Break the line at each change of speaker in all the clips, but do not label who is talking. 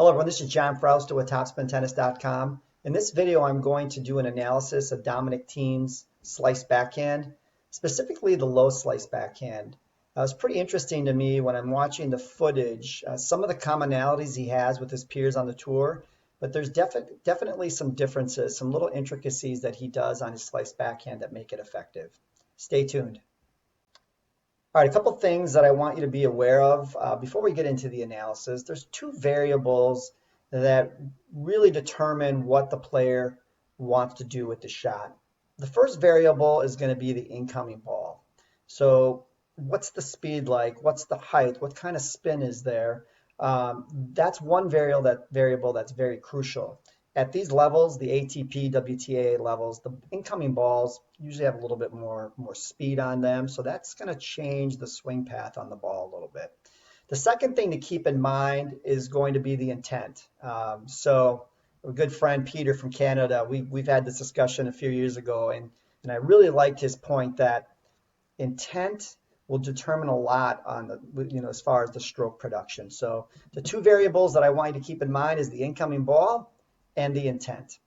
Hello everyone, this is John Frauster with TopspinTennis.com. In this video, I'm going to do an analysis of Dominic Thiem's slice backhand, specifically the low slice backhand. It's pretty interesting to me when I'm watching the footage, some of the commonalities he has with his peers on the tour, but there's definitely some differences, some little intricacies that he does on his slice backhand that make it effective. Stay tuned. All right, a couple things that I want you to be aware of before we get into the analysis. There's two variables that really determine what the player wants to do with the shot. The first variable is going to be the incoming ball. So what's the speed like? What's the height? What kind of spin is there? That's one variable that's very crucial. At these levels, the ATP, WTA levels, the incoming balls usually have a little bit more speed on them, so that's going to change the swing path on the ball a little bit. The second thing to keep in mind is going to be the intent. So a good friend, Peter from Canada, we've had this discussion a few years ago, and I really liked his point that intent will determine a lot on the, as far as the stroke production. So the two variables that I want you to keep in mind is the incoming ball and the intent.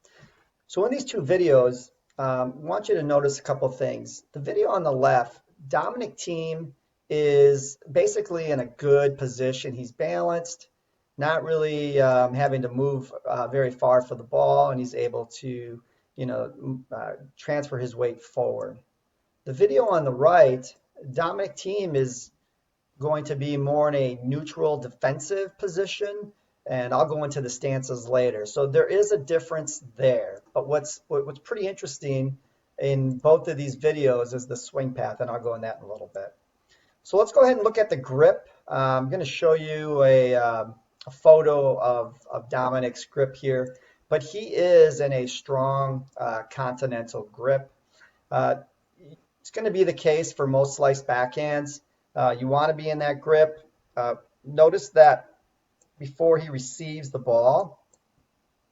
So in these two videos, I want you to notice a couple things. The video on the left, Dominic Thiem is basically in a good position. He's balanced, not really having to move very far for the ball, and he's able to, transfer his weight forward. The video on the right, Dominic Thiem is going to be more in a neutral defensive position, and I'll go into the stances later. So there is a difference there. But what's pretty interesting in both of these videos is the swing path, and I'll go in that in a little bit. So let's go ahead and look at the grip. I'm going to show you a photo of Dominic's grip here, but he is in a strong continental grip. It's going to be the case for most slice backhands. You want to be in that grip. Notice that before he receives the ball,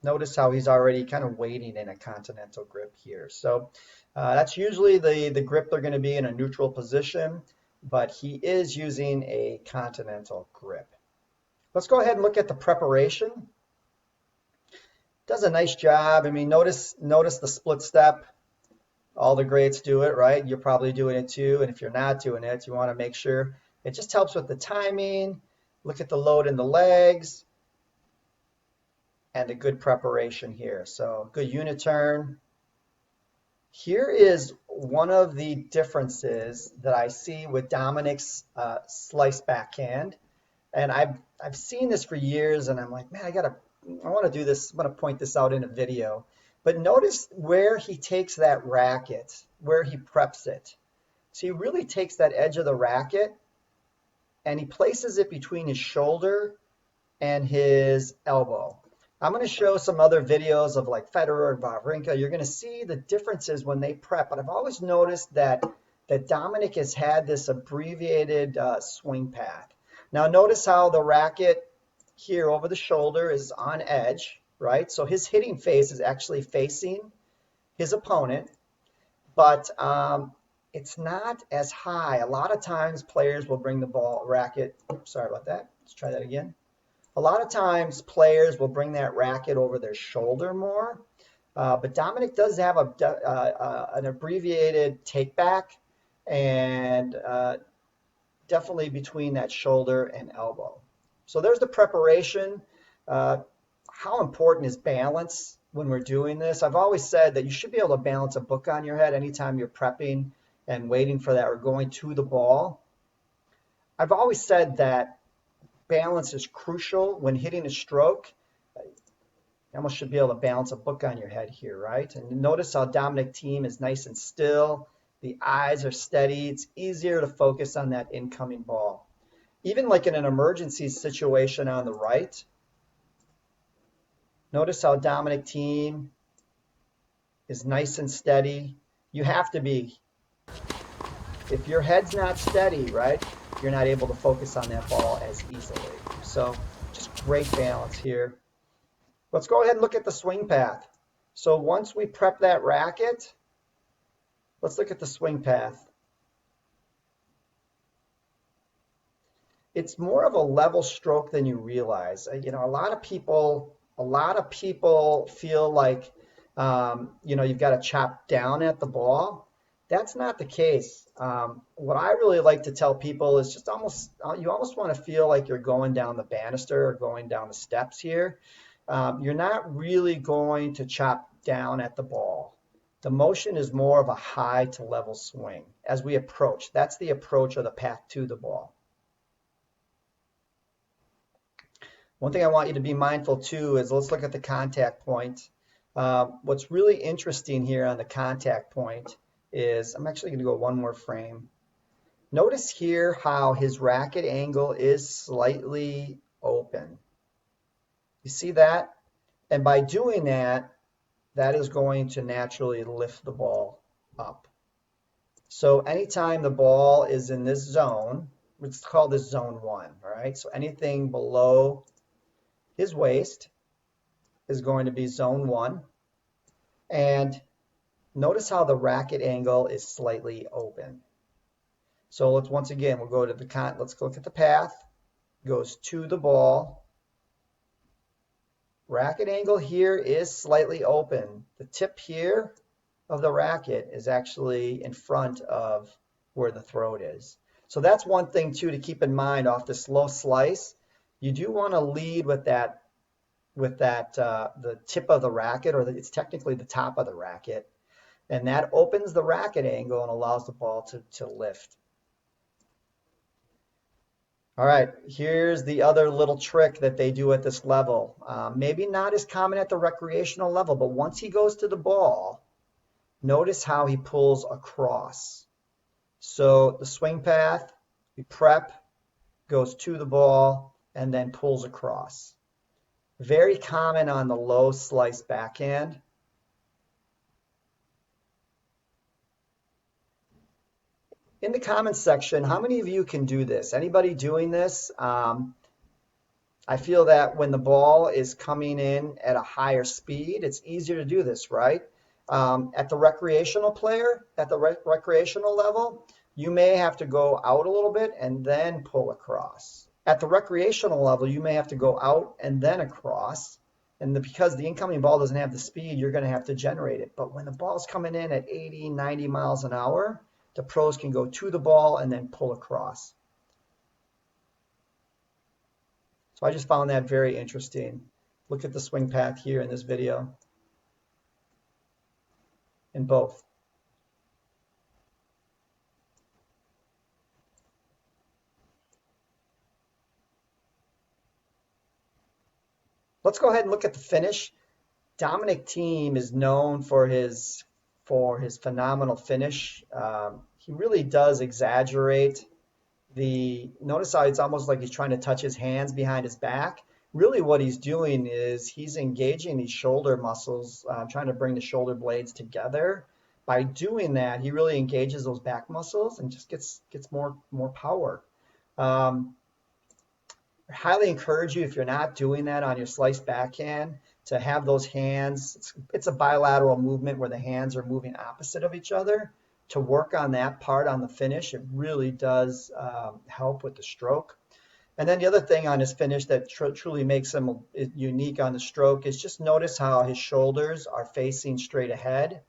notice how he's already kind of waiting in a continental grip here. So that's usually the grip they're going to be in a neutral position, but he is using a continental grip. Let's go ahead and look at the preparation. Does a nice job. I mean, notice the split step. All the greats do it, right? You're probably doing it too. And if you're not doing it, you want to make sure. It just helps with the timing. Look at the load in the legs and a good preparation here. So good unit turn. Here is one of the differences that I see with Dominic's slice backhand. And I've seen this for years, and I'm like, man, I want to do this. I'm going to point this out in a video. But notice where he takes that racket, where he preps it. So he really takes that edge of the racket and he places it between his shoulder and his elbow. I'm going to show some other videos of like Federer and Wawrinka. You're going to see the differences when they prep, but I've always noticed that Dominic has had this abbreviated swing path. Now notice how the racket here over the shoulder is on edge, right? So his hitting face is actually facing his opponent, but it's not as high. A lot of times players will bring the racket, sorry about that. Let's try that again. A lot of times players will bring that racket over their shoulder more, but Dominic does have an abbreviated take back and definitely between that shoulder and elbow. So there's the preparation. How important is balance when we're doing this? I've always said that you should be able to balance a book on your head anytime you're prepping and waiting for that or going to the ball. I've always said that balance is crucial when hitting a stroke. You almost should be able to balance a book on your head here, right? And notice how Dominic Thiem is nice and still. The eyes are steady. It's easier to focus on that incoming ball. Even like in an emergency situation on the right, notice how Dominic Thiem is nice and steady. You have to be. If your head's not steady, right, you're not able to focus on that ball as easily. So just great balance here. Let's go ahead and look at the swing path. So once we prep that racket, let's look at the swing path. it's more of a level stroke than you realize. You know, a lot of people feel like, you know, you've got to chop down at the ball. That's not the case. What I really like to tell people is just you almost want to feel like you're going down the banister or going down the steps here. You're not really going to chop down at the ball. The motion is more of a high to level swing as we approach. That's the approach of the path to the ball. One thing I want you to be mindful too is let's look at the contact point. What's really interesting here on the contact point is, I'm actually going to go one more frame. Notice here how his racket angle is slightly open. You see that? And by doing that, that is going to naturally lift the ball up. So anytime the ball is in this zone, let's call this zone 1, all right? So anything below his waist is going to be zone 1. And notice how the racket angle is slightly open. So let's once again, we'll go to the let's look at the path. Goes to the ball. Racket angle here is slightly open. The tip here of the racket is actually in front of where the throat is. So that's one thing too to keep in mind off this low slice. You do want to lead with that the tip of the racket, or it's technically the top of the racket, and that opens the racket angle and allows the ball to lift. All right, here's the other little trick that they do at this level. Maybe not as common at the recreational level, but once he goes to the ball, notice how he pulls across. So the swing path, we prep, goes to the ball, and then pulls across. Very common on the low slice backhand. In the comments section, how many of you can do this? Anybody doing this? I feel that when the ball is coming in at a higher speed, it's easier to do this, right? At the recreational player, at the recreational level, you may have to go out a little bit and then pull across. At the recreational level, you may have to go out and then across. And because the incoming ball doesn't have the speed, you're going to have to generate it. But when the ball's coming in at 80, 90 miles an hour, the pros can go to the ball and then pull across. So I just found that very interesting. Look at the swing path here in this video. In both. Let's go ahead and look at the finish. Dominic Thiem is known for his phenomenal finish. He really does exaggerate notice how it's almost like he's trying to touch his hands behind his back. Really what he's doing is he's engaging these shoulder muscles, trying to bring the shoulder blades together. By doing that, he really engages those back muscles and just gets more power. I highly encourage you, if you're not doing that on your slice backhand, to have those hands. It's a bilateral movement where the hands are moving opposite of each other. To work on that part on the finish, it really does help with the stroke. And then the other thing on his finish that truly makes him unique on the stroke is just notice how his shoulders are facing straight ahead.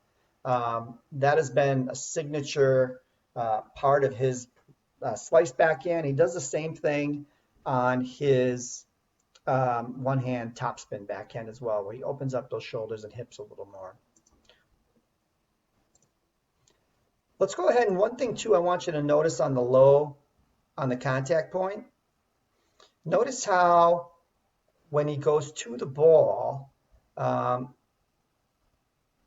That has been a signature part of his slice backhand. He does the same thing on his one-hand topspin backhand as well, where he opens up those shoulders and hips a little more. Let's go ahead, and one thing too I want you to notice on the low, on the contact point, notice how when he goes to the ball,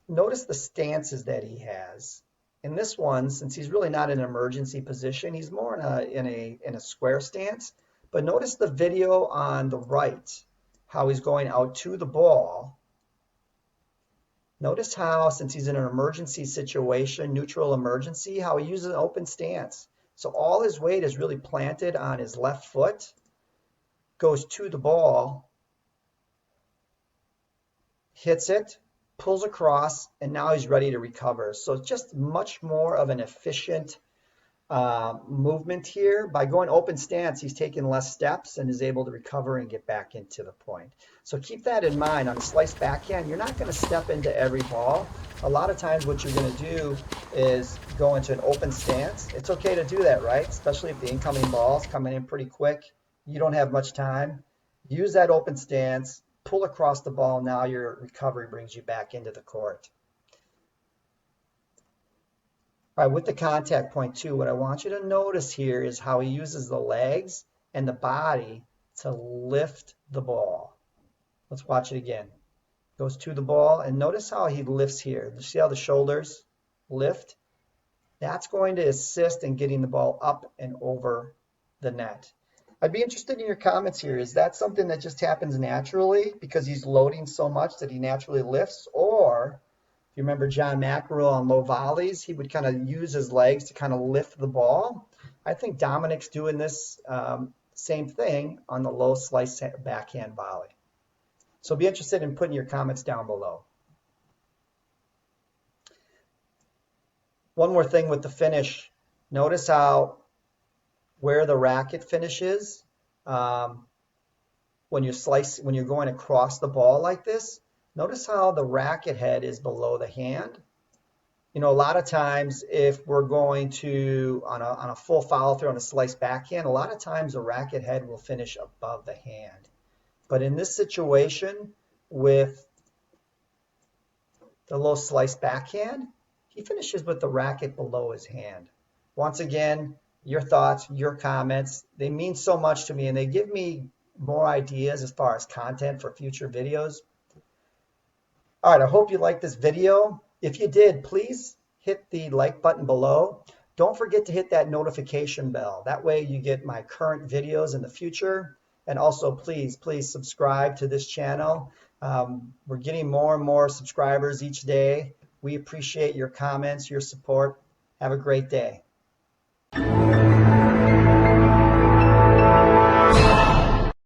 notice the stances that he has. In this one, since he's really not in an emergency position, he's more in a square stance. But notice the video on the right, how he's going out to the ball. Notice how, since he's in an emergency situation, neutral emergency, how he uses an open stance. So all his weight is really planted on his left foot, goes to the ball, hits it, pulls across, and now he's ready to recover. So it's just much more of an efficient movement here. By going open stance, he's taking less steps and is able to recover and get back into the point. So keep that in mind. On a slice backhand, you're not going to step into every ball. A lot of times what you're going to do is go into an open stance. It's okay to do that, right? Especially if the incoming ball's coming in pretty quick. You don't have much time. Use that open stance, pull across the ball. Now your recovery brings you back into the court. All right, with the contact point too, what I want you to notice here is how he uses the legs and the body to lift the ball. Let's watch it again. Goes to the ball, and notice how he lifts here. You see how the shoulders lift? That's going to assist in getting the ball up and over the net. I'd be interested in your comments here. Is that something that just happens naturally because he's loading so much that he naturally lifts? Or you remember John McEnroe on low volleys, he would kind of use his legs to kind of lift the ball. I think Dominic's doing this same thing on the low slice backhand volley. So be interested in putting your comments down below. One more thing with the finish. Notice how where the racket finish is when you're going across the ball like this. Notice how the racket head is below the hand. You know, a lot of times if we're going to, on a full follow through on a slice backhand, a lot of times the racket head will finish above the hand. But in this situation with the low slice backhand, he finishes with the racket below his hand. Once again, your thoughts, your comments, they mean so much to me and they give me more ideas as far as content for future videos. All right, I hope you liked this video. If you did, please hit the like button below. Don't forget to hit that notification bell. That way you get my current videos in the future. And also, please subscribe to this channel. We're getting more and more subscribers each day. We appreciate your comments, your support. Have a great day.